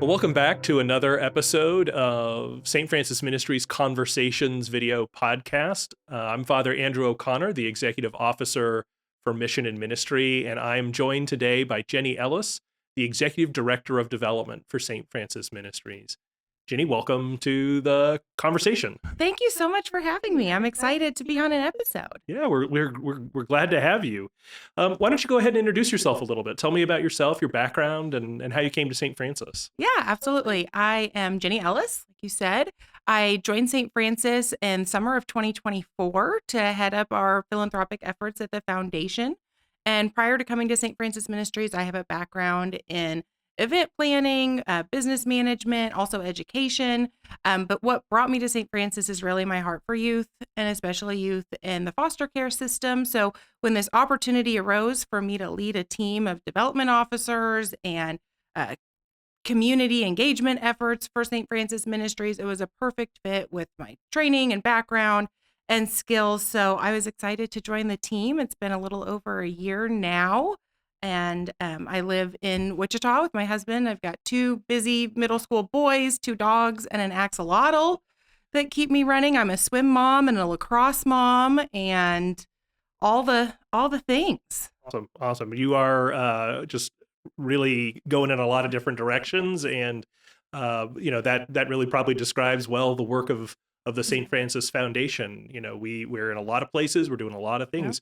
Well, welcome back to another episode of St. Francis Ministries Conversations video podcast. I'm Father Andrew O'Connor, the Executive Officer for Mission and Ministry, and I'm joined today by Jenny Ellis, the Executive Director of Development for St. Francis Ministries. Jenny, welcome to the conversation. Thank you so much for having me. I'm excited to be on an episode. Yeah, we're glad to have you. Why don't you go ahead and introduce yourself a little bit? Tell me about yourself, your background, and how you came to St. Francis. Yeah, absolutely. I am Jenny Ellis, like you said. I joined St. Francis in summer of 2024 to head up our philanthropic efforts at the foundation. And prior to coming to St. Francis Ministries, I have a background in event planning, business management, also education. But what brought me to St. Francis is really my heart for youth, and especially youth in the foster care system. So when this opportunity arose for me to lead a team of development officers and community engagement efforts for St. Francis Ministries, it was a perfect fit with my training and background and skills. So I was excited to join the team. It's been a little over a year now. And I live in Wichita with my husband. I've got two busy middle school boys, two dogs, and an axolotl that keep me running. I'm a swim mom and a lacrosse mom and all the things. Awesome. You are just really going in a lot of different directions, and that really probably describes well the work of the St. Francis Foundation. We're in a lot of places, we're doing a lot of things.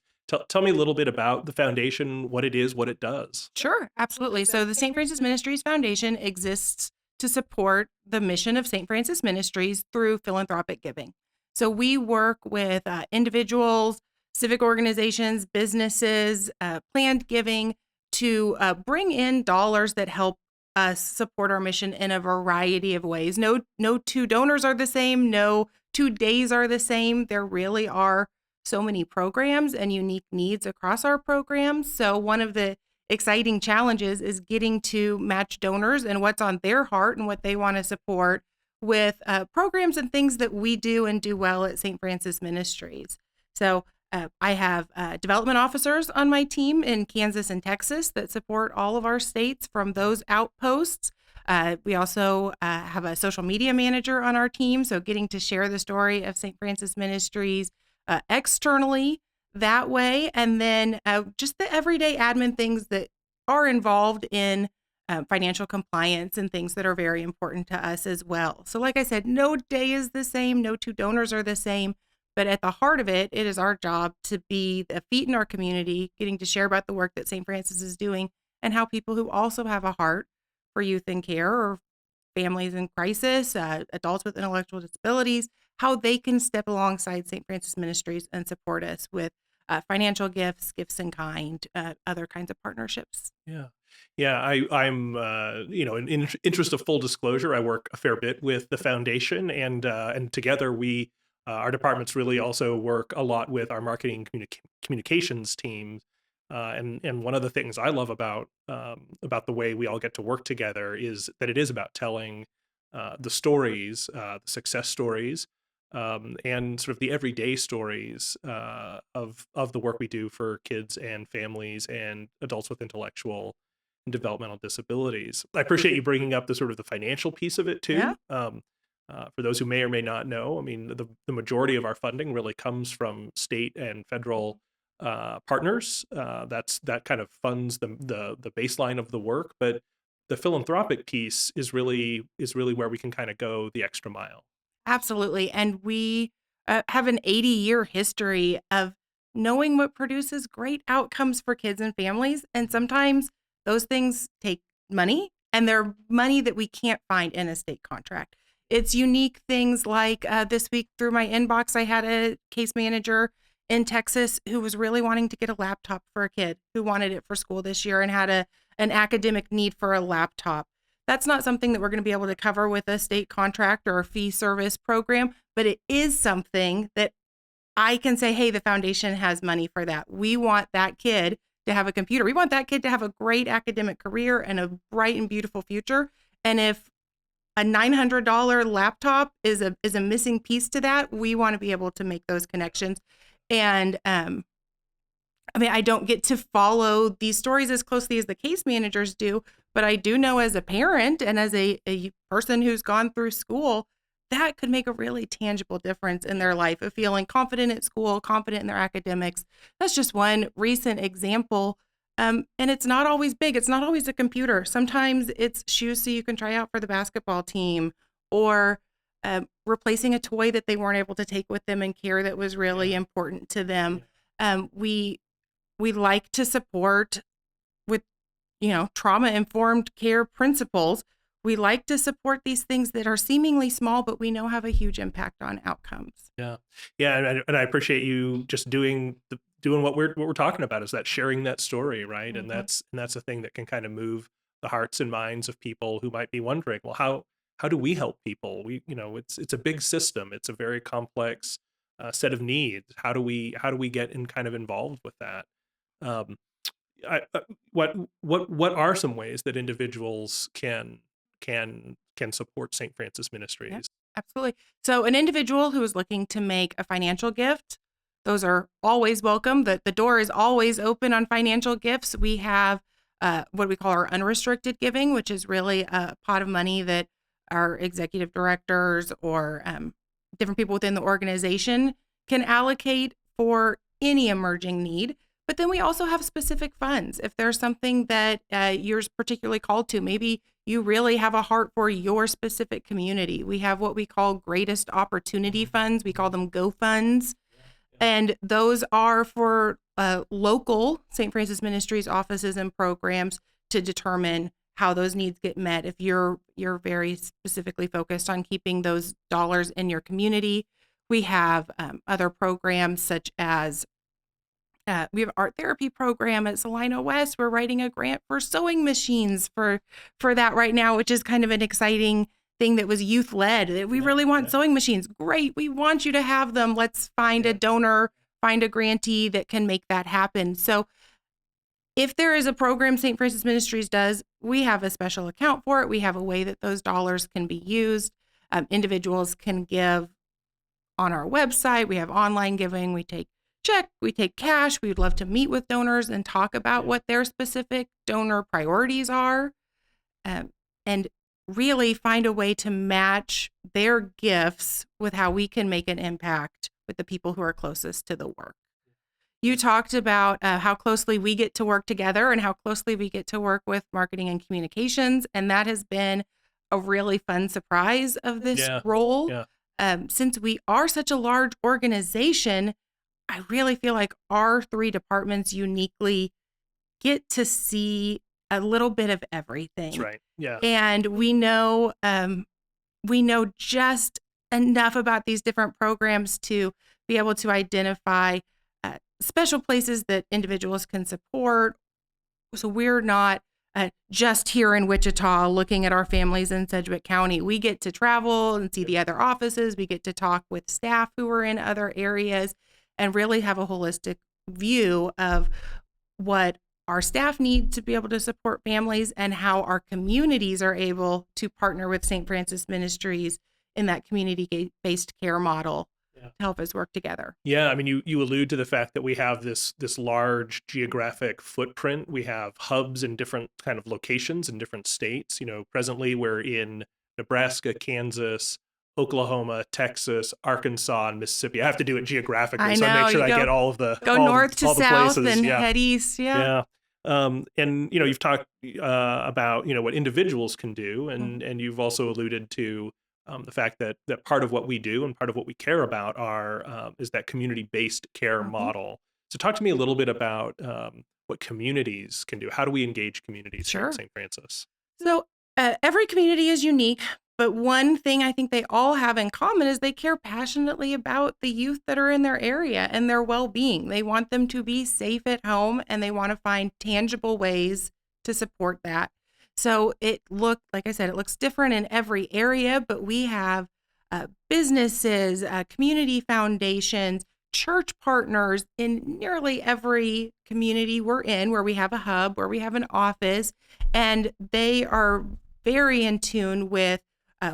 Tell me a little bit about the foundation, what it is, what it does. Sure, absolutely. So the St. Francis Ministries Foundation exists to support the mission of St. Francis Ministries through philanthropic giving. So we work with individuals, civic organizations, businesses, planned giving to bring in dollars that help us support our mission in a variety of ways. No two donors are the same. No 2 days are the same. There really are so many programs and unique needs across our programs. So one of the exciting challenges is getting to match donors and what's on their heart and what they want to support with programs and things that we do and do well at St. Francis Ministries. So I have development officers on my team in Kansas and Texas that support all of our states from those outposts. We also have a social media manager on our team, so getting to share the story of St. Francis Ministries externally that way. And then just the everyday admin things that are involved in financial compliance and things that are very important to us as well. So like I said, no day is the same, no two donors are the same. But at the heart of it, it is our job to be the feet in our community, getting to share about the work that St. Francis is doing and how people who also have a heart for youth in care or families in crisis, adults with intellectual disabilities, how they can step alongside St. Francis Ministries and support us with financial gifts in kind, other kinds of partnerships. Yeah. I'm in interest of full disclosure, I work a fair bit with the foundation, and together we. Our departments really also work a lot with our marketing communications teams, and one of the things I love about the way we all get to work together is that it is about telling the stories, the success stories, and sort of the everyday stories of the work we do for kids and families and adults with intellectual and developmental disabilities. I appreciate you bringing up the sort of the financial piece of it too. Yeah. For those who may or may not know, I mean, the majority of our funding really comes from state and federal partners. That kind of funds the baseline of the work, but the philanthropic piece is really where we can kind of go the extra mile. Absolutely. And we have an 80-year history of knowing what produces great outcomes for kids and families. And sometimes those things take money, and they're money that we can't find in a state contract. It's unique things like this week through my inbox, I had a case manager in Texas who was really wanting to get a laptop for a kid who wanted it for school this year and had an academic need for a laptop. That's not something that we're going to be able to cover with a state contract or a fee service program, but it is something that I can say, hey, the foundation has money for that. We want that kid to have a computer. We want that kid to have a great academic career and a bright and beautiful future. And if a $900 laptop is a missing piece to that, we want to be able to make those connections. And I mean, I don't get to follow these stories as closely as the case managers do, but I do know as a parent and as a person who's gone through school, that could make a really tangible difference in their life of feeling confident at school, confident in their academics. That's just one recent example. And it's not always big. It's not always a computer. Sometimes it's shoes so you can try out for the basketball team, or replacing a toy that they weren't able to take with them and care that was really important to them. We like to support with, trauma-informed care principles. We like to support these things that are seemingly small, but we know have a huge impact on outcomes. Yeah. Yeah. And I appreciate you just doing what we're talking about, is that sharing that story. Right. Mm-hmm. And that's a thing that can kind of move the hearts and minds of people who might be wondering, well, how do we help people? It's a big system. It's a very complex set of needs. How do we get kind of involved with that? Um, I, what are some ways that individuals can support St. Francis Yeah, Ministries? absolutely. So an individual who is looking to make a financial gift, those are always welcome. The door is always open on financial gifts. We have what we call our unrestricted giving, which is really a pot of money that our executive directors or different people within the organization can allocate for any emerging need. But then we also have specific funds. If there's something that you're particularly called to, maybe you really have a heart for your specific community. We have what we call greatest opportunity funds. We call them GO funds. And those are for local St. Francis Ministries offices and programs to determine how those needs get met. If you're very specifically focused on keeping those dollars in your community, we have other programs such as we have an art therapy program at Salina West. We're writing a grant for sewing machines for that right now, which is kind of an exciting thing that was youth led. We really want sewing machines. Great. We want you to have them. Let's find a donor, find a grantee that can make that happen. So if there is a program St. Francis Ministries does, we have a special account for it. We have a way that those dollars can be used. Individuals can give on our website. We have online giving. We take check, we take cash. We would love to meet with donors and talk about what their specific donor priorities are, and really find a way to match their gifts with how we can make an impact with the people who are closest to the work. You talked about how closely we get to work together and how closely we get to work with marketing and communications. And that has been a really fun surprise of this role. Yeah. Since we are such a large organization, I really feel like our three departments uniquely get to see a little bit of everything. That's right. Yeah. And we know just enough about these different programs to be able to identify special places that individuals can support. So we're not just here in Wichita looking at our families in Sedgwick County. We get to travel and see the other offices. We get to talk with staff who are in other areas and really have a holistic view of what our staff need to be able to support families and how our communities are able to partner with St. Francis Ministries in that community-based care model to help us work together. Yeah, I mean, you allude to the fact that we have this large geographic footprint. We have hubs in different kind of locations in different states. Presently we're in Nebraska, Kansas, Oklahoma, Texas, Arkansas, and Mississippi. I have to do it geographically, so I make sure I get all of the north to all the south places. And head east. Yeah. And you've talked about what individuals can do, and you've also alluded to the fact that part of what we do and part of what we care about is that community-based care model. So talk to me a little bit about what communities can do. How do we engage communities here at St. Francis? So every community is unique, but one thing I think they all have in common is they care passionately about the youth that are in their area and their well-being. They want them to be safe at home, and they want to find tangible ways to support that. So like I said, it looks different in every area, but we have businesses, community foundations, church partners in nearly every community we're in, where we have a hub, where we have an office, and they are very in tune with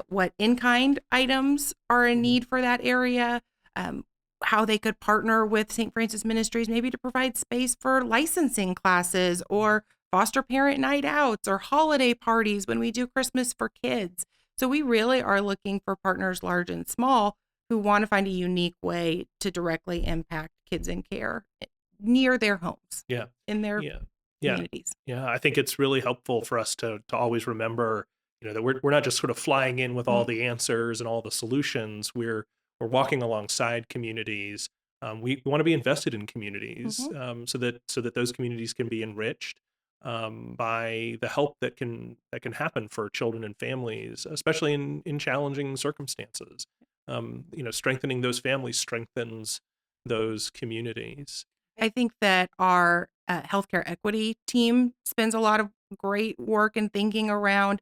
what in-kind items are in need for that area, how they could partner with St. Francis Ministries, maybe to provide space for licensing classes or foster parent night outs or holiday parties when we do Christmas for kids. So we really are looking for partners large and small who want to find a unique way to directly impact kids in care near their homes, Yeah. in their Yeah. Yeah. communities. Yeah. I think it's really helpful for us to always remember, that we're not just sort of flying in with all the answers and all the solutions. We're walking alongside communities. We want to be invested in communities, Mhm. so that those communities can be enriched by the help that can happen for children and families, especially in challenging circumstances. Strengthening those families strengthens those communities. I think that our healthcare equity team spends a lot of great work and thinking around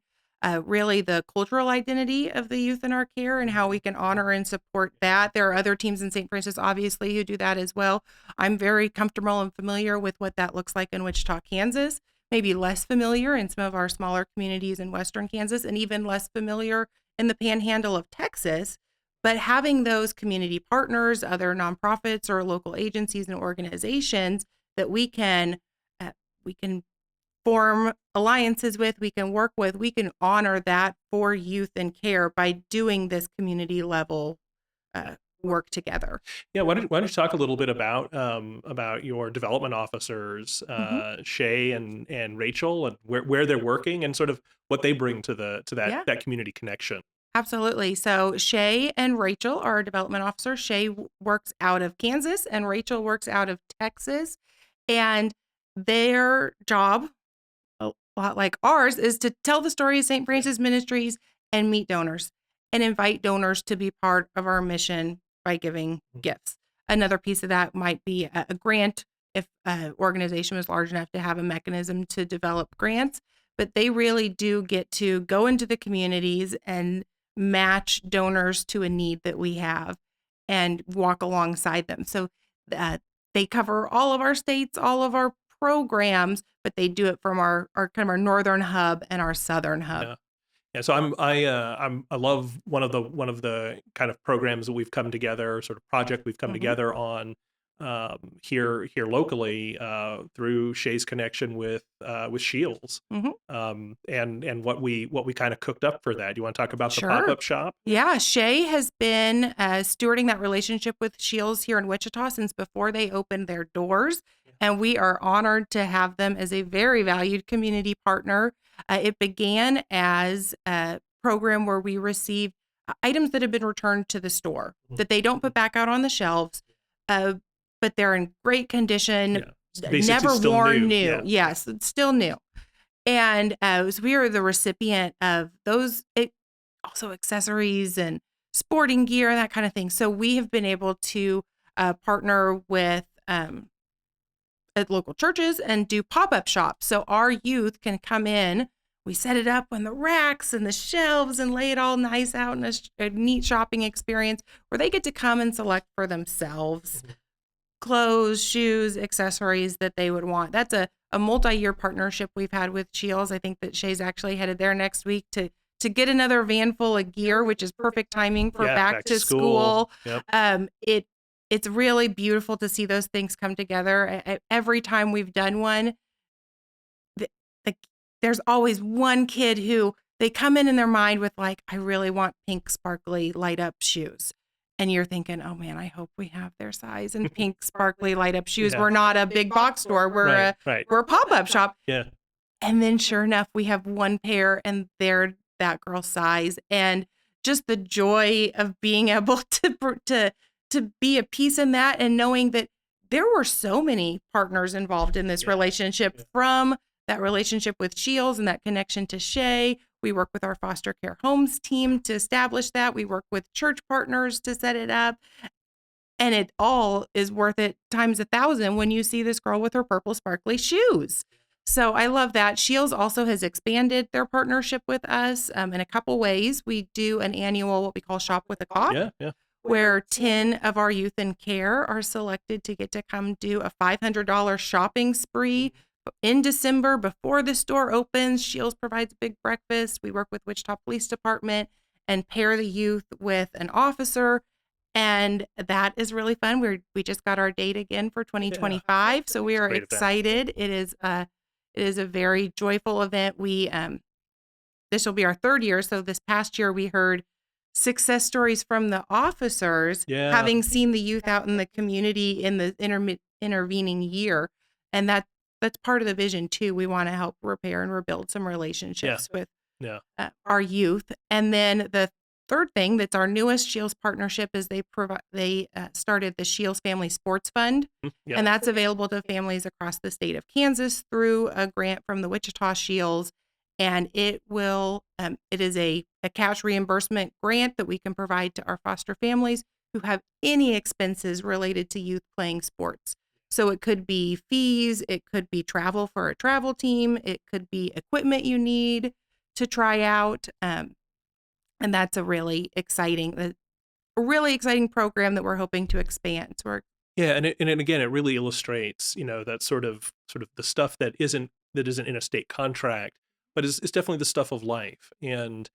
really the cultural identity of the youth in our care and how we can honor and support that. There are other teams in St. Francis, obviously, who do that as well. I'm very comfortable and familiar with what that looks like in Wichita, Kansas, maybe less familiar in some of our smaller communities in Western Kansas, and even less familiar in the panhandle of Texas. But having those community partners, other nonprofits or local agencies and organizations that we can form alliances with, we can work with, we can honor that for youth and care by doing this community level work together. Yeah, why don't you talk a little bit about your development officers, Mhm. Shay and Rachel, and where they're working and sort of what they bring to that Yeah. that community connection. Absolutely. So Shay and Rachel are our development officers. Shay works out of Kansas and Rachel works out of Texas. And their job, a lot like ours, is to tell the story of St. Francis Ministries and meet donors and invite donors to be part of our mission by giving gifts. Another piece of that might be a grant if an organization was large enough to have a mechanism to develop grants. But they really do get to go into the communities and match donors to a need that we have and walk alongside them. So they cover all of our states, all of our programs, but they do it from our kind of our northern hub and our southern hub. Yeah. Yeah, so I love one of the kind of programs that we've come together, sort of project we've come Mhm. together on here locally through Shay's connection with Shields, Mhm. and what we kind of cooked up for that. You want to talk about the pop Sure. up shop? Yeah, Shay has been stewarding that relationship with Shields here in Wichita since before they opened their doors. And we are honored to have them as a very valued community partner. It began as a program where we receive items that have been returned to the store that they don't put back out on the shelves, uh, but they're in great condition, Yeah, it's basically never still worn new. new. Yeah, Yes, it's still new. And so we are the recipient of those, also accessories and sporting gear and that kind of thing. So we have been able to partner with at local churches and do pop-up shops. So our youth can come in. We set it up on the racks and the shelves and lay it all nice out in a neat shopping experience where they get to come and select for themselves clothes, shoes, accessories that they would want. That's a multi-year partnership we've had with Shields. I think that Shay's actually headed there next week to get another van full of gear, which is perfect timing for yeah, back to school. Yep. It's really beautiful to see those things come together. Every time we've done one, the, the, there's always one kid who they come in their mind with like, I really want pink, sparkly, light up shoes. And you're thinking, oh man, I hope we have their size and pink, sparkly, light up shoes. Yeah. We're not a big box store. Right. We're a pop-up shop. Yeah. And then sure enough, we have one pair and they're that girl's size. And just the joy of being able to be a piece in that and knowing that there were so many partners involved in this relationship, from that relationship with Shields and that connection to Shay. We work with our foster care homes team to establish that. We work with church partners to set it up. And it all is worth it times 1,000 when you see this girl with her purple sparkly shoes. So I love that. Shields also has expanded their partnership with us in a couple ways. We do an annual, what we call Shop with a Cop, Yeah. where 10 of our youth in care are selected to get to come do a $500 shopping spree in December before the store opens. Shields provides a big breakfast. We work with Wichita Police Department and pair the youth with an officer. And that is really fun. We just got our date again for Yeah, 2025, so we it's a are great event. excited. It is a very joyful event. We This will be our third year. So this past year, we heard success stories from the officers Yeah, having seen the youth out in the community in the intervening year, and that's part of the vision too. We want to help repair and rebuild some yeah, relationships with yeah, our youth. And then the third thing that's our newest Shields partnership is they started the Shields Family Sports Fund, yeah, and that's available to families across the state of Kansas through a grant from the Wichita Shields. And it is a cash reimbursement grant that we can provide to our foster families who have any expenses related to youth playing sports. So it could be fees, it could be travel for a travel team, it could be equipment you need to try out. And that's a really exciting program that we're hoping to expand. So we're yeah. And again, it really illustrates, that sort of the stuff that isn't in a state contract, but is definitely the stuff of life, and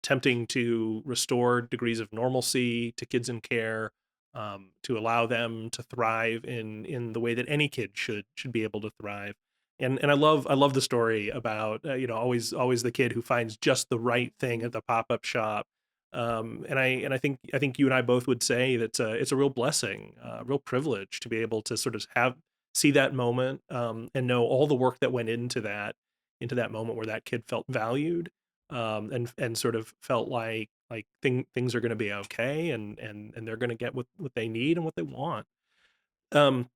attempting to restore degrees of normalcy to kids in care, to allow them to thrive in the way that any kid should be able to thrive. And I love the story about, always the kid who finds just the right thing at the pop-up shop. And I think you and I both would say that it's a real blessing, a real privilege to be able to sort of see that moment, and know all the work that went into that moment where that kid felt valued, and sort of felt like things are going to be okay, and they're going to get what they need and what they want. Um,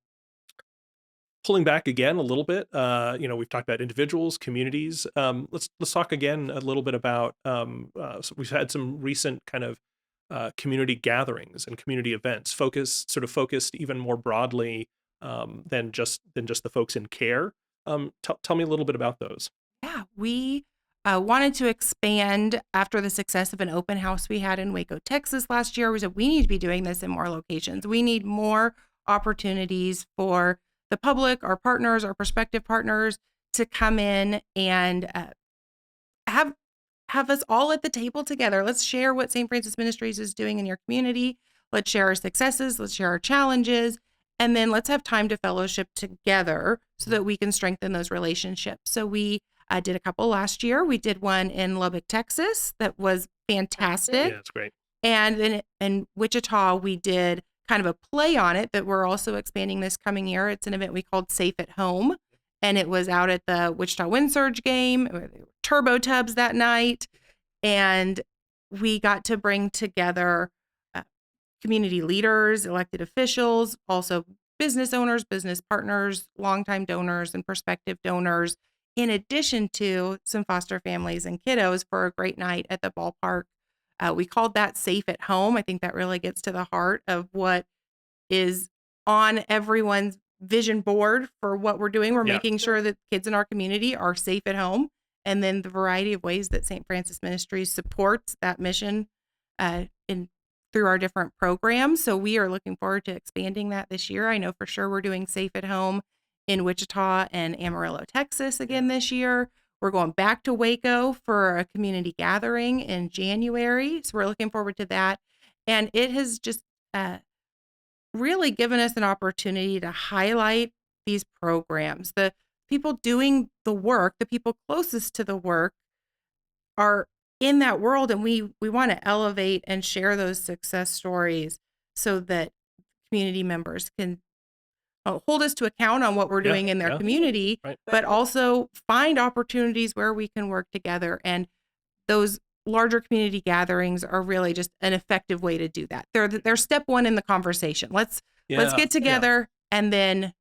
Pulling back again a little bit, we've talked about individuals, communities. Let's talk again a little bit about. So we've had some recent kind of community gatherings and community events, focused even more broadly, than just the folks in care. Tell me a little bit about those. Yeah, we wanted to expand after the success of an open house we had in Waco, Texas last year. We said we need to be doing this in more locations. We need more opportunities for the public, our partners, our prospective partners to come in and have have us all at the table together. Let's share what St. Francis Ministries is doing in your community. Let's share our successes. Let's share our challenges. And then let's have time to fellowship together so that we can strengthen those relationships. So we did a couple last year. We did one in Lubbock, Texas that was fantastic. Yeah, it's great. And then in Wichita, we did kind of a play on it that we're also expanding this coming year. It's an event we called Safe at Home. And it was out at the Wichita Wind Surge game. There were turbo tubs that night. And we got to bring together uh, community leaders, elected officials, also business owners, business partners, longtime donors, and prospective donors, in addition to some foster families and kiddos for a great night at the ballpark. We called that Safe at Home. I think that really gets to the heart of what is on everyone's vision board for what we're doing. We're Yeah, making sure that kids in our community are safe at home. And then the variety of ways that St. Francis Ministries supports that mission in through our different programs. So we are looking forward to expanding that this year. I know for sure we're doing Safe at Home in Wichita and Amarillo, Texas again this year. We're going back to Waco for a community gathering in January. So we're looking forward to that. And it has just really given us an opportunity to highlight these programs. The people doing the work, the people closest to the work, are in that world, and we want to elevate and share those success stories so that community members can hold us to account on what we're yeah, doing in their yeah. community, Right. but also find opportunities where we can work together. And those larger community gatherings are really just an effective way to do that. They're step one in the conversation. Let's Yeah, get together and then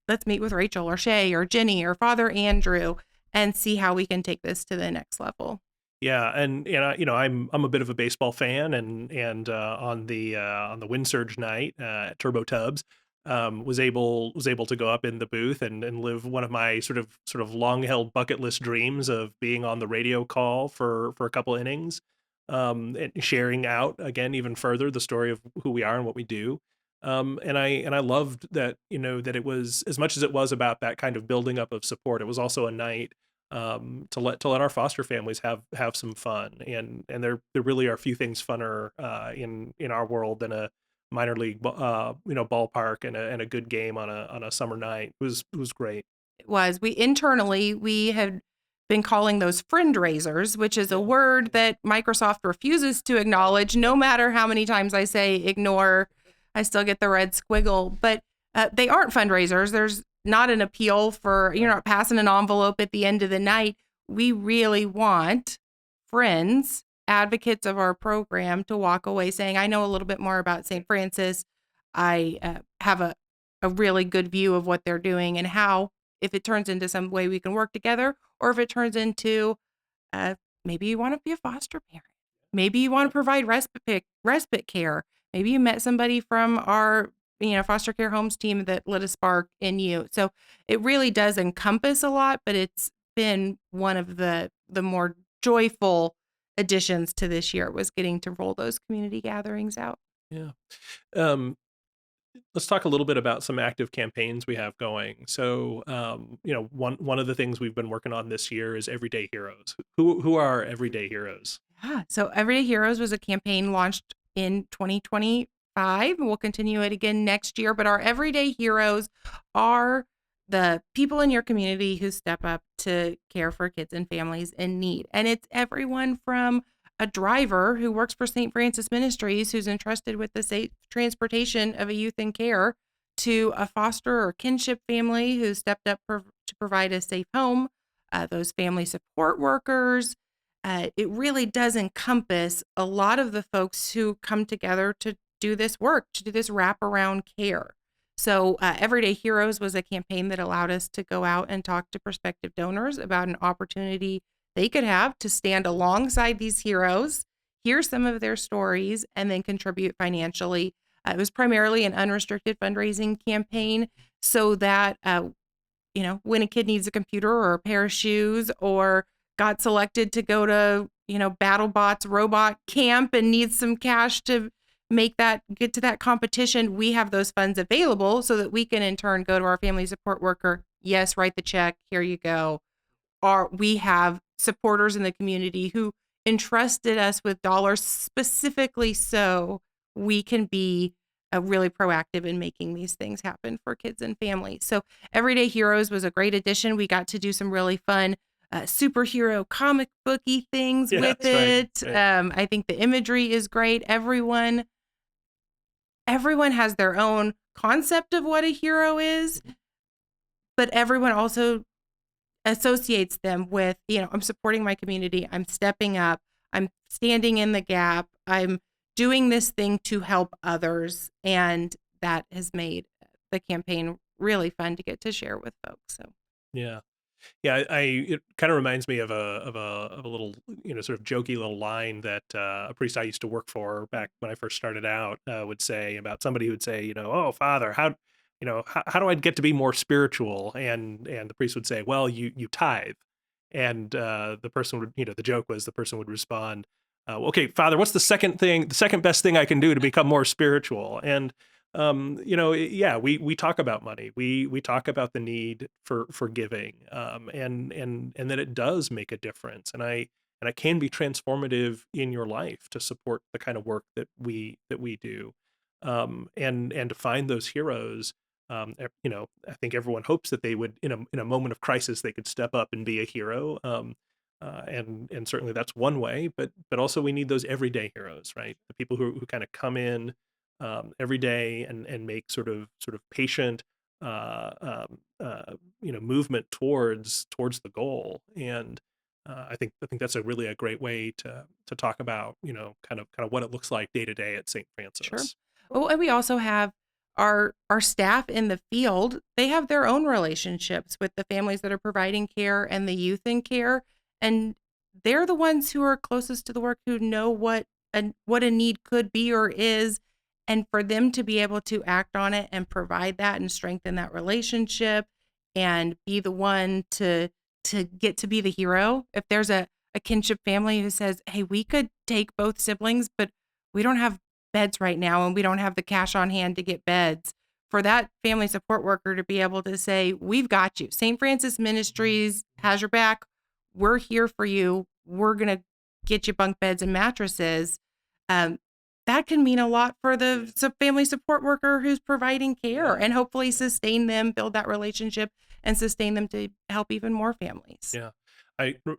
let's meet with Rachel or Shay or Jenny or Father Andrew and see how we can take this to the next level. yeah, and I'm a bit of a baseball fan, and on the Wind Surge night at Turbo Tubs, was able to go up in the booth and live one of my sort of long held bucket list dreams of being on the radio call for a couple innings, and sharing out again even further the story of who we are and what we do. And I loved that, that it was, as much as it was about that kind of building up of support, it was also a night, to let our foster families have some fun. And there really are few things funner in our world than a minor league ballpark and a good game on a summer night. It was great. It was. We had been calling those friend raisers, which is a word that Microsoft refuses to acknowledge. No matter how many times I say ignore, I still get the red squiggle. But they aren't fundraisers. There's not an appeal for, you're not passing an envelope at the end of the night. We really want friends, advocates of our program, to walk away saying, I know a little bit more about St. Francis. I have a really good view of what they're doing and how, if it turns into some way we can work together, or if it turns into uh, maybe you want to be a foster parent, maybe you want to provide respite care, maybe you met somebody from our foster care homes team that lit a spark in you. So it really does encompass a lot, but it's been one of the more joyful additions to this year was getting to roll those community gatherings out. Yeah. Um, let's talk a little bit about some active campaigns we have going. So, one of the things we've been working on this year is Everyday Heroes. Who are our Everyday Heroes? Yeah. So Everyday Heroes was a campaign launched in 2025. We'll continue it again next year. But our Everyday Heroes are the people in your community who step up to care for kids and families in need. And it's everyone from a driver who works for St. Francis Ministries, who's entrusted with the safe transportation of a youth in care, to a foster or kinship family who stepped up to provide a safe home, those family support workers. It really does encompass a lot of the folks who come together to do this work, to do this wraparound care. So Everyday Heroes was a campaign that allowed us to go out and talk to prospective donors about an opportunity they could have to stand alongside these heroes, hear some of their stories, and then contribute financially. It was primarily an unrestricted fundraising campaign so that, when a kid needs a computer or a pair of shoes, or got selected to go to, BattleBots robot camp and needs some cash to get to that competition, we have those funds available so that we can in turn go to our family support worker. Yes, write the check. Here you go. Or we have supporters in the community who entrusted us with dollars specifically so we can be really proactive in making these things happen for kids and families. So Everyday Heroes was a great addition. We got to do some really fun superhero comic booky things Yeah, with that's it. right. I think the imagery is great. Everyone has their own concept of what a hero is, but everyone also associates them with, I'm supporting my community, I'm stepping up, I'm standing in the gap, I'm doing this thing to help others. And that has made the campaign really fun to get to share with folks. So Yeah. Yeah, it kind of reminds me of a little, sort of jokey little line that a priest I used to work for back when I first started out would say about somebody who would say, oh, Father, how do I get to be more spiritual? And the priest would say, well, you tithe. And the person would, the joke was the person would respond, well, okay, Father, what's the second best thing I can do to become more spiritual? And yeah, we talk about money. We talk about the need for giving, and that it does make a difference, and it can be transformative in your life to support the kind of work that we do, and to find those heroes. I think everyone hopes that they would, in a moment of crisis, they could step up and be a hero. And certainly that's one way, but also we need those everyday heroes, right? The people who kind of come in every day and make sort of patient movement towards the goal. And I think that's a great way to talk about kind of what it looks like day to day at St. sure. Francis. Oh, and we also have our staff in the field. They have their own relationships with the families that are providing care and the youth in care, and they're the ones who are closest to the work, who know what a need could be or is, and for them to be able to act on it and provide that and strengthen that relationship and be the one to get to be the hero. If there's a kinship family who says, hey, we could take both siblings, but we don't have beds right now and we don't have the cash on hand to get beds, for that family support worker to be able to say, we've got you. St. Francis Ministries has your back. we're here for you. We're going to get you bunk beds and mattresses. Um, that can mean a lot for the family support worker who's providing care, and hopefully sustain them, build that relationship, and sustain them to help even more families. Yeah.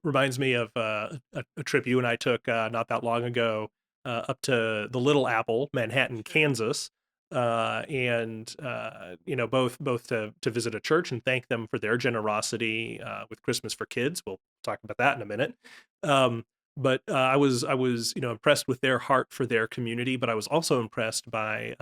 Reminds me of a trip you and I took not that long ago up to the Little Apple, Manhattan, Kansas, and both to visit a church and thank them for their generosity with Christmas for Kids. We'll talk about that in a minute. But I was impressed with their heart for their community, but I was also impressed by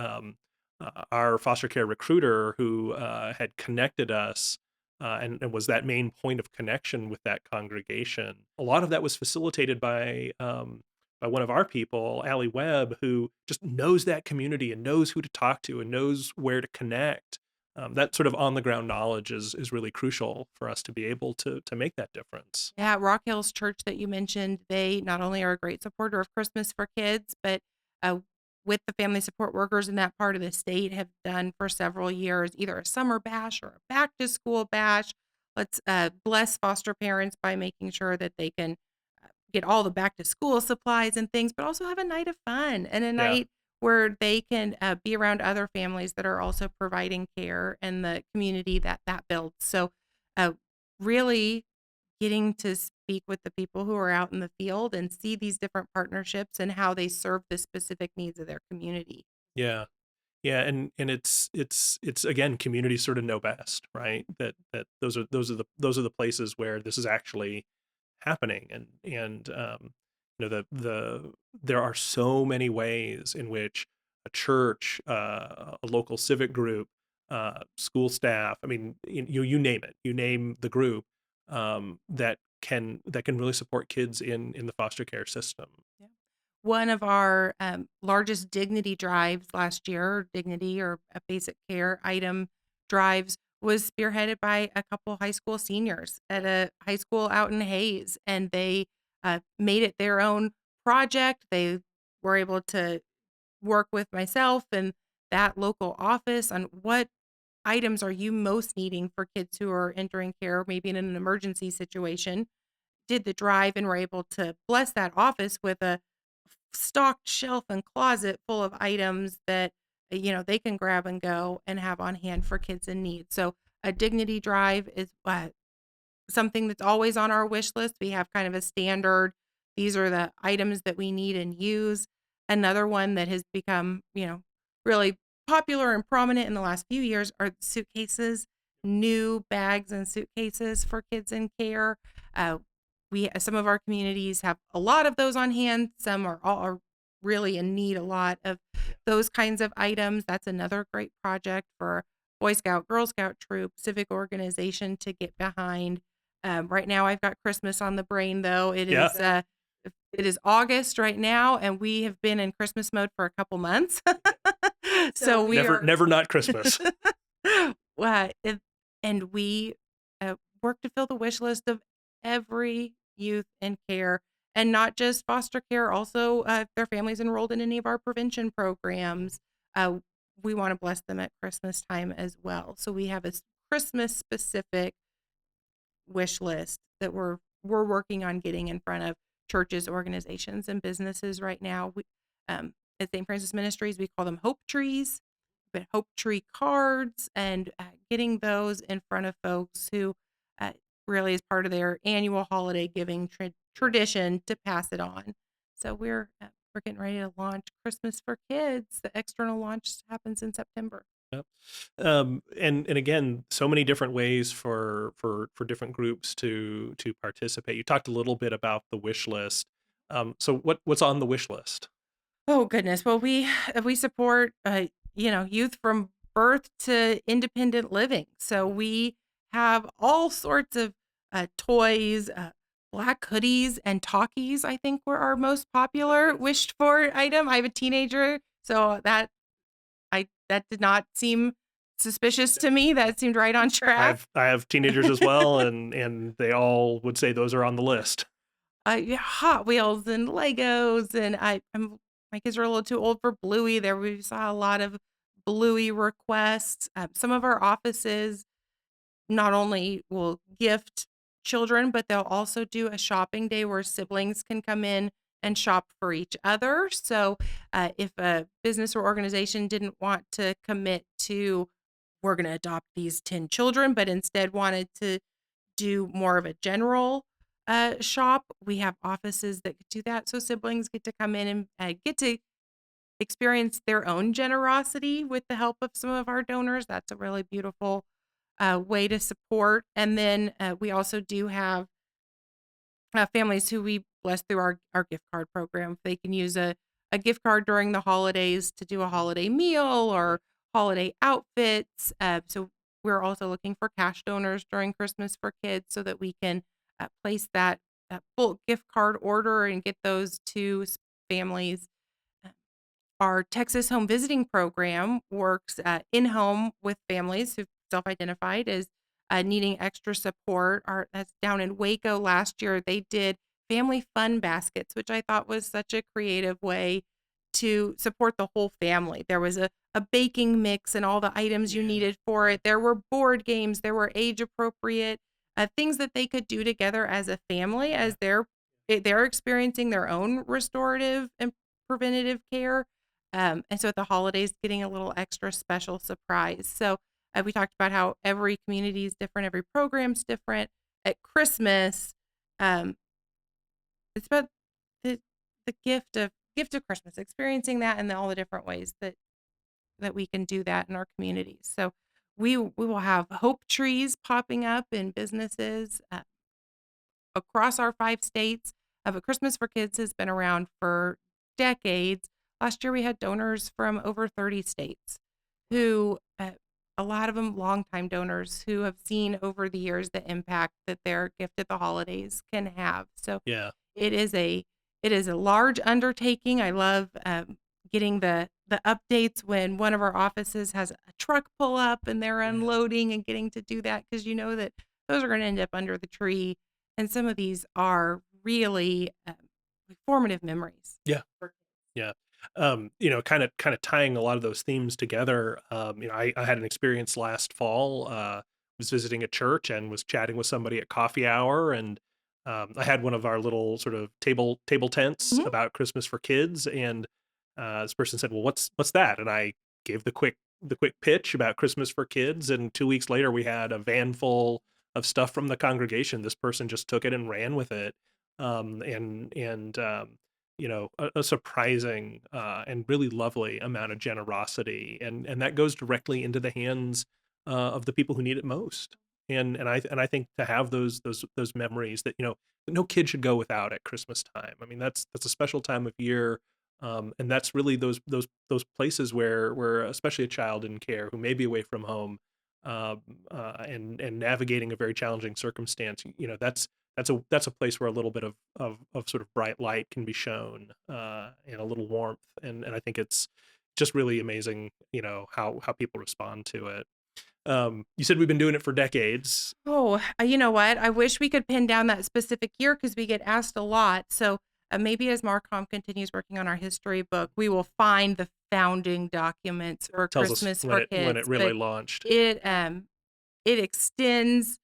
our foster care recruiter who had connected us and was that main point of connection with that congregation. A lot of that was facilitated by one of our people, Allie Webb, who just knows that community and knows who to talk to and knows where to connect. That sort of on the ground knowledge is really crucial for us to be able to make that difference. Yeah, Rock Hills Church that you mentioned, they not only are a great supporter of Christmas for Kids, but uh, with the family support workers in that part of the state have done for several years either a summer bash or a back to school bash. Let's bless foster parents by making sure that they can get all the back to school supplies and things, but also have a night of fun and a Yeah, night where they can be around other families that are also providing care and the community that builds. So, really getting to speak with the people who are out in the field and see these different partnerships and how they serve the specific needs of their community. yeah. Yeah, and it's again, communities sort of know best, right? That those are the places where this is actually happening, and there are so many ways in which a church, a local civic group, school staff, I mean, you name it, you name the group, that can really support kids in the foster care system. Yeah. One of our largest dignity drives last year, dignity or a basic care item drives, was spearheaded by a couple high school seniors at a high school out in Hayes. And they made it their own project. They were able to work with myself and that local office on what items are you most needing for kids who are entering care, maybe in an emergency situation. Did the drive and were able to bless that office with a stocked shelf and closet full of items that they can grab and go and have on hand for kids in need. So a dignity drive is something that's always on our wish list. We have kind of a standard, these are the items that we need and use. Another one that has become, really popular and prominent in the last few years are suitcases, new bags and suitcases for kids in care. Uh, some of our communities have a lot of those on hand. Some are really in need a lot of those kinds of items. That's another great project for Boy Scout, Girl Scout troop, civic organization to get behind. Right now, I've got Christmas on the brain, though. Yeah, It is August right now, and we have been in Christmas mode for a couple months. So we never are, never not Christmas. uh, it- and we work to fill the wish list of every youth in care, and not just foster care. Also, if their families enrolled in any of our prevention programs, uh, we want to bless them at Christmas time as well. So we have a Christmas specific wish list that we're working on getting in front of churches, organizations, and businesses right now. At St. Francis Ministries, we call them hope trees, but hope tree cards, and getting those in front of folks who really is part of their annual holiday giving tradition to pass it on. So we're getting ready to launch Christmas for Kids. The external launch happens in September. Yep. And again, so many different ways for different groups to participate. You talked a little bit about the wish list. So what's on the wish list? Oh goodness. Well, we support youth from birth to independent living. So we have all sorts of toys, black hoodies, and talkies. I think were our most popular wished for item. I have a teenager, so that did not seem suspicious to me. That seemed right on track. I have teenagers as well, and they all would say those are on the list. Yeah, Hot Wheels and Legos, and my kids are a little too old for Bluey. There we saw a lot of Bluey requests. Some of our offices not only will gift children, but they'll also do a shopping day where siblings can come in and shop for each other. So if a business or organization didn't want to commit to, we're going to adopt these 10 children, but instead wanted to do more of a general shop, we have offices that could do that. So siblings get to come in and get to experience their own generosity with the help of some of our donors. That's a really beautiful way to support. And then we also do have families who we bless through our gift card program. They can use a gift card during the holidays to do a holiday meal or holiday outfits. So we're also looking for cash donors during Christmas for kids so that we can place that full gift card order and get those to families. Our Texas Home Visiting Program works in home with families who've self identified as needing extra support. That's down in Waco last year. They did family fun baskets, which I thought was such a creative way to support the whole family. There was a baking mix and all the items you needed for it. There were board games, there were age appropriate things that they could do together as a family as they're experiencing their own restorative and preventative care. And so at the holidays, getting a little extra special surprise. So we talked about how every community is different, every program's different. At Christmas, um, it's about the the gift of Christmas, experiencing that and all the different ways that we can do that in our communities. So we will have hope trees popping up in businesses across our 5 states. But Christmas for Kids has been around for decades. Last year, we had donors from over 30 states who, a lot of them longtime donors who have seen over the years the impact that their gift at the holidays can have. So Yeah. it is a large undertaking. I love getting the updates when one of our offices has a truck pull up and they're unloading and getting to do that because you know that those are going to end up under the tree. And some of these are really formative memories. Yeah. Yeah. Kind of tying a lot of those themes together. I had an experience last fall. Was visiting a church and was chatting with somebody at coffee hour, and I had one of our little sort of table tents Mhm. about Christmas for kids, and this person said, "Well, what's that?" And I gave the quick pitch about Christmas for kids, and 2 weeks later, we had a van full of stuff from the congregation. This person just took it and ran with it, and a surprising and really lovely amount of generosity, and that goes directly into the hands of the people who need it most. And I think to have those memories that no kid should go without at Christmas time. I mean, that's a special time of year, and that's really those places where especially a child in care who may be away from home, um, and navigating a very challenging circumstance. That's a place where a little bit of sort of bright light can be shown, and a little warmth, and I think it's just really amazing, how people respond to it. You said we've been doing it for decades. Oh, you know what? I wish we could pin down that specific year because we get asked a lot. So maybe as Marcom continues working on our history book, we will find the founding documents for Tells us Christmas when for it Kids. really But launched. it extends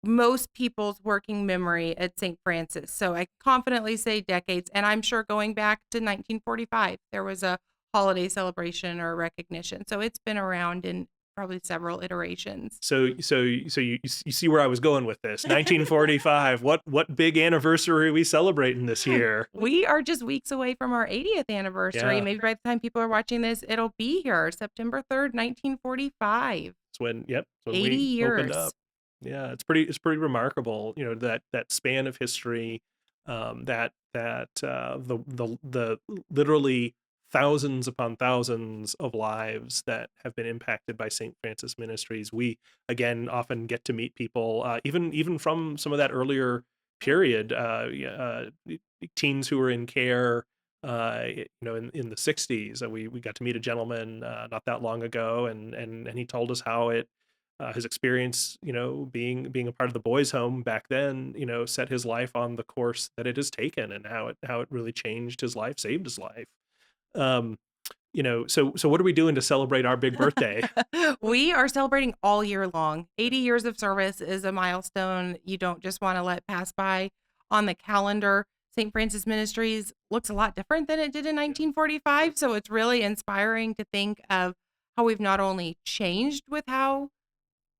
most people's working memory at St. Francis. So I confidently say decades, and I'm sure going back to 1945, there was a holiday celebration or recognition. So it's been around in probably several iterations. So you see where I was going with this. 1945. What big anniversary are we celebrating this year? We are just weeks away from our 80th anniversary. Yeah. Maybe by the time people are watching this, it'll be here, September 3rd, 1945. It's when 80 we opened years. up. Yeah, it's pretty remarkable, that span of history, the literally thousands upon thousands of lives that have been impacted by St. Francis Ministries. We again often get to meet people, even from some of that earlier period, yeah, teens who were in care, in the 60s. We got to meet a gentleman not that long ago, and he told us how his experience, being a part of the boys' home back then, set his life on the course that it has taken, and how it really changed his life, saved his life. Um, so what are we doing to celebrate our big birthday? We are celebrating all year long. 80 years of service is a milestone you don't just want to let pass by on the calendar. St. Francis Ministries looks a lot different than it did in 1945. So it's really inspiring to think of how we've not only changed with how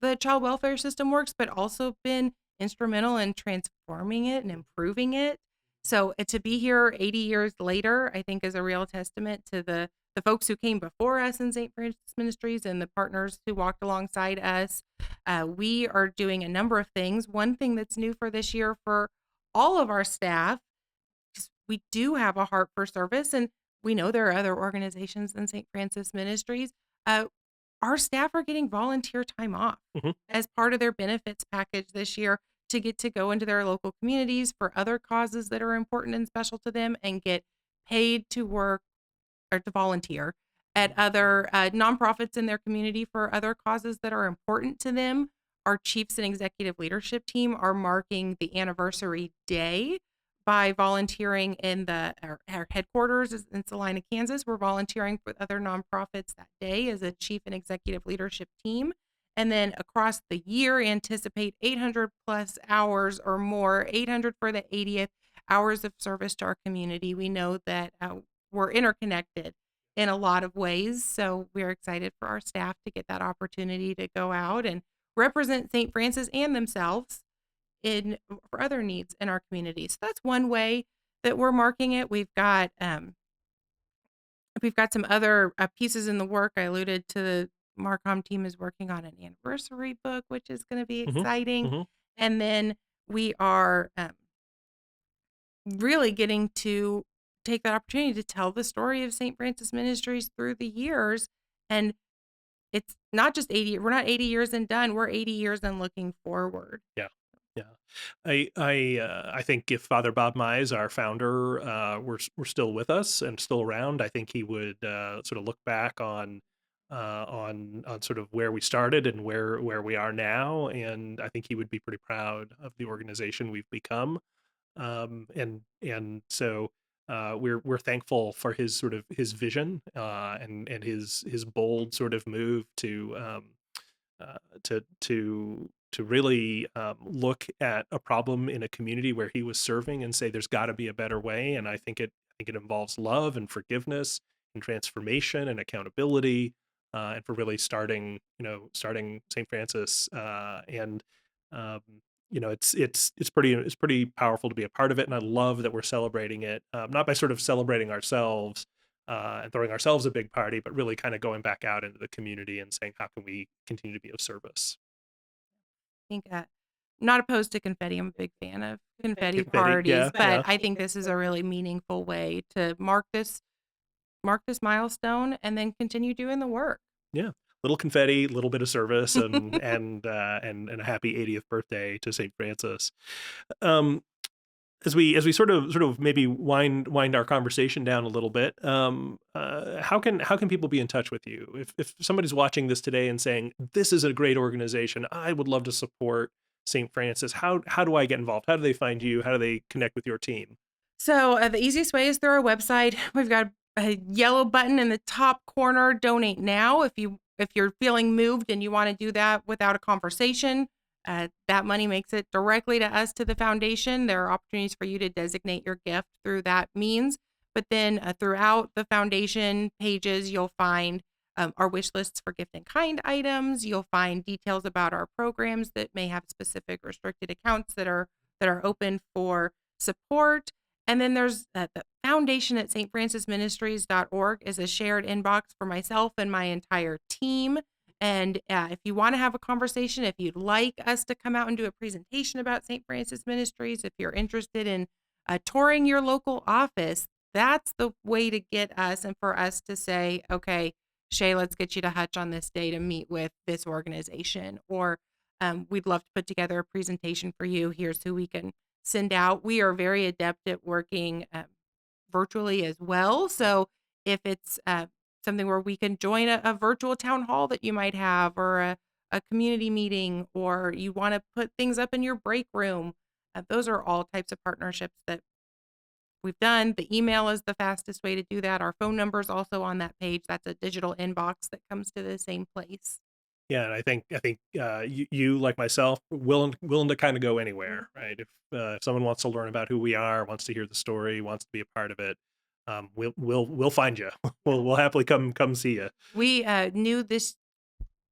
the child welfare system works, but also been instrumental in transforming it and improving it. So to be here 80 years later, I think is a real testament to the folks who came before us in St. Francis Ministries and the partners who walked alongside us. We are doing a number of things. One thing that's new for this year for all of our staff, because we do have a heart for service, and we know there are other organizations than St. Francis Ministries. Uh, our staff are getting volunteer time off Mhm. as part of their benefits package this year to get to go into their local communities for other causes that are important and special to them and get paid to work or to volunteer at other nonprofits in their community for other causes that are important to them. Our chiefs and executive leadership team are marking the anniversary day by volunteering in our headquarters is in Salina, Kansas. We're volunteering with other nonprofits that day as a chief and executive leadership team. And then across the year, anticipate 800 plus hours or more, 800 for the 80th hours of service to our community. We know that we're interconnected in a lot of ways. So we're excited for our staff to get that opportunity to go out and represent St. Francis and themselves in for other needs in our community. So that's one way that we're marking it. We've got some other pieces in the work. I alluded to the Marcom team is working on an anniversary book, which is going to be Mhm. exciting. Mhm. And then we are really getting to take that opportunity to tell the story of St. Francis Ministries through the years. And it's not just 80, we're not 80 years and done, we're 80 years and looking forward. Yeah. Yeah. I think if Father Bob Mize, our founder, were still with us and still around, I think he would sort of look back on sort of where we started and where we are now, and I think he would be pretty proud of the organization we've become. And so we're thankful for his sort of his vision and his bold sort of move uh, to really look at a problem in a community where he was serving and say there's got to be a better way. And I think it involves love and forgiveness and transformation and accountability, and for really starting St. Francis, and um, it's pretty powerful to be a part of it. And I love that we're celebrating it, not by sort of celebrating ourselves and throwing ourselves a big party, but really kind of going back out into the community and saying, how can we continue to be of service? I think not opposed to confetti. I'm a big fan of confetti Confetti, parties, yeah, but yeah, I think this is a really meaningful way to mark this milestone and then continue doing the work. yeah. Little confetti, little bit of service, and a happy 80th birthday to St. Francis. Um, as we sort of maybe wind our conversation down a little bit, how can people be in touch with you if somebody's watching this today and saying this is a great organization, I would love to support St. Francis. How do I get involved? How do they find you? How do they connect with your team? So the easiest way is through our website. We've got a yellow button in the top corner, donate now. If you're feeling moved and you want to do that without a conversation, that money makes it directly to us to the foundation. There are opportunities for you to designate your gift through that means. But then throughout the foundation pages, you'll find our wish lists for gift and kind items. You'll find details about our programs that may have specific restricted accounts that are open for support. And then there's the foundation at stfrancisministries.org is a shared inbox for myself and my entire team. And if you want to have a conversation, if you'd like us to come out and do a presentation about St. Francis Ministries, if you're interested in touring your local office, that's the way to get us and for us to say, okay, Shay, let's get you to Hutch on this day to meet with this organization. Or we'd love to put together a presentation for you. Here's who we can send out. We are very adept at working virtually as well. So if it's something where we can join a virtual town hall that you might have, or a community meeting, or you want to put things up in your break room, those are all types of partnerships that we've done. The email is the fastest way to do that. Our phone number is also on that page. That's a digital inbox that comes to the same place. Yeah, and I think you like myself willing to kind of go anywhere, right? If someone wants to learn about who we are, wants to hear the story, wants to be a part of it, we'll find you. We'll happily come see you. We knew this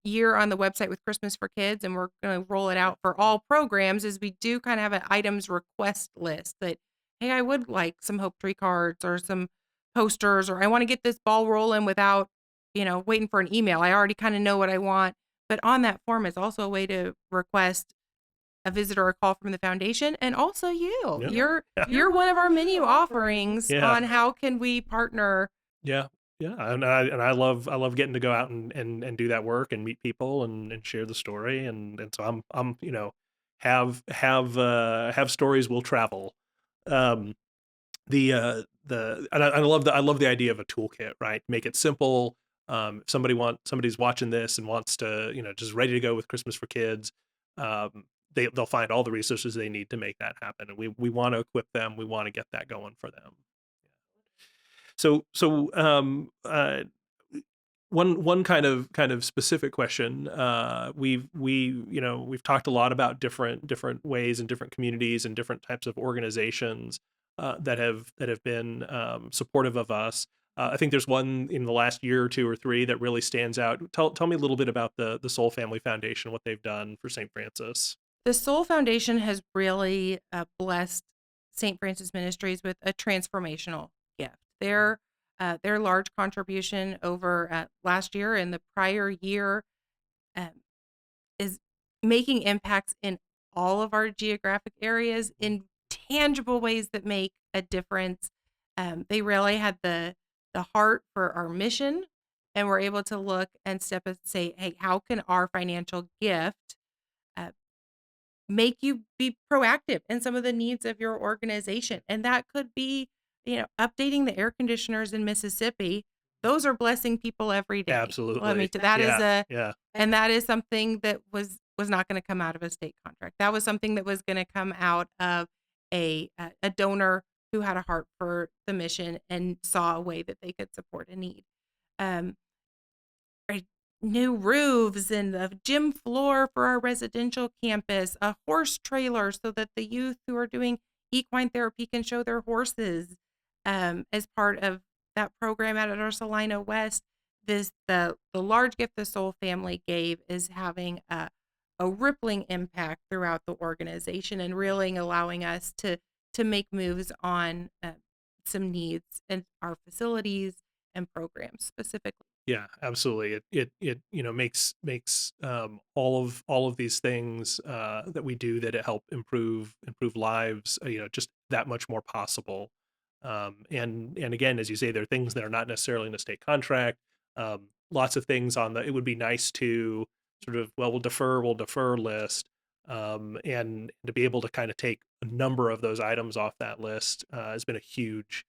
year on the website with Christmas for Kids, and we're going to roll it out for all programs, is we do kind of have an items request list that, hey, I would like some Hope Tree cards or some posters, or I want to get this ball rolling without, waiting for an email. I already kind of know what I want. But on that form is also a way to request a visit or a call from the foundation, and also you. Yeah. You're one of our menu offerings Yeah. on how can we partner. Yeah, yeah, and I love getting to go out and do that work and meet people and share the story, and so I'm have stories will travel. Um, the and I love the idea of a toolkit, right? Make it simple. If somebody's watching this and wants to, just ready to go with Christmas for Kids, they'll find all the resources they need to make that happen, and we want to equip them. We want to get that going for them. So one kind of specific question. We've talked a lot about different ways and different communities and different types of organizations that have been supportive of us. I think there's one in the last year or two or three that really stands out. Tell me a little bit about the Soul Family Foundation, what they've done for St. Francis. The Soul Foundation has really blessed St. Francis Ministries with a transformational gift. Their large contribution over last year and the prior year um, is making impacts in all of our geographic areas in tangible ways that make a difference. They really had the heart for our mission, and were able to look and step and say, hey, how can our financial gift uh, make you be proactive in some of the needs of your organization? And that could be, updating the air conditioners in Mississippi. Those are blessing people every day. Absolutely. Well, I mean, that is Yeah. and that is something that was not going to come out of a state contract. That was something that was going to come out of a donor who had a heart for the mission and saw a way that they could support a need. Um, right, new roofs and a gym floor for our residential campus, a horse trailer so that the youth who are doing equine therapy can show their horses as part of that program out at our Salina West. The large gift the Soul family gave is having a rippling impact throughout the organization and really allowing us to make moves on some needs in our facilities and programs specifically. Yeah, absolutely. It makes all of these things that we do that it help improve lives, just that much more possible. And again, as you say, there are things that are not necessarily in a state contract. Lots of things on the it would be nice to sort of, well, we'll defer list, and to be able to kind of take a number of those items off that list has been a huge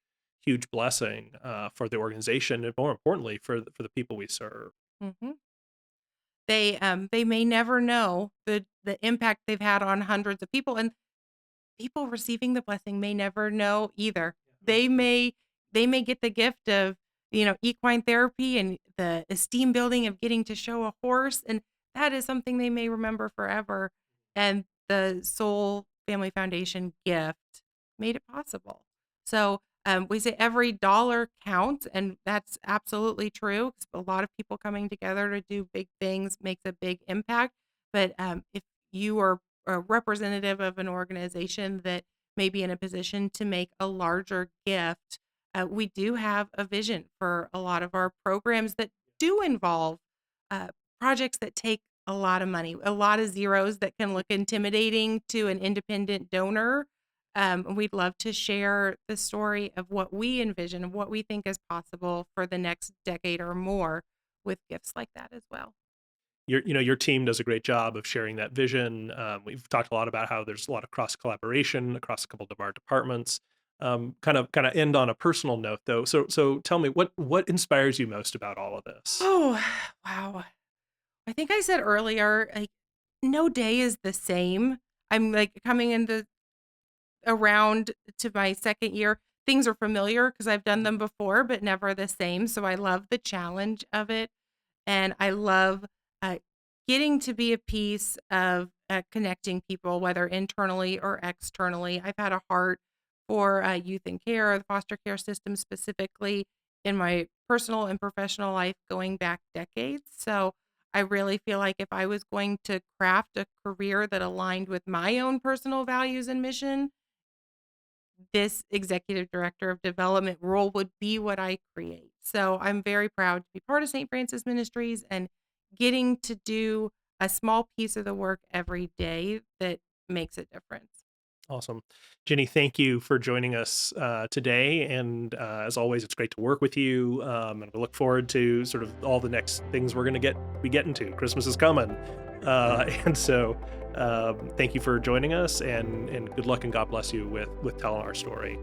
blessing for the organization, and more importantly for the people we serve. Mm-hmm. They may never know the impact they've had on hundreds of people, and people receiving the blessing may never know either. They may get the gift of, equine therapy and the esteem building of getting to show a horse, and that is something they may remember forever. And the Soul Family Foundation gift made it possible. So we say every dollar counts, and that's absolutely true. 'Cause a lot of people coming together to do big things makes a big impact. But if you are a representative of an organization that may be in a position to make a larger gift, we do have a vision for a lot of our programs that do involve uh, projects that take a lot of money, a lot of zeros that can look intimidating to an independent donor. We'd love to share the story of what we envision and what we think is possible for the next decade or more with gifts like that as well. Your team does a great job of sharing that vision. We've talked a lot about how there's a lot of cross collaboration across a couple of our departments. Kind of end on a personal note though. So tell me, what inspires you most about all of this? Oh, wow. I think I said earlier, like, no day is the same. I'm like coming into around to my second year. things are familiar because I've done them before, but never the same. So I love the challenge of it. And I love uh, getting to be a piece of connecting people, whether internally or externally. I've had a heart for youth and care, the foster care system specifically, in my personal and professional life going back decades. So I really feel like if I was going to craft a career that aligned with my own personal values and mission, this executive director of development role would be what I create. So I'm very proud to be part of St. Francis Ministries and getting to do a small piece of the work every day that makes a difference. Awesome. Jenny, thank you for joining us today. And as always, it's great to work with you. And I look forward to sort of all the next things we're going to be getting to. Christmas is coming. And so thank you for joining us, and good luck and God bless you with telling our story.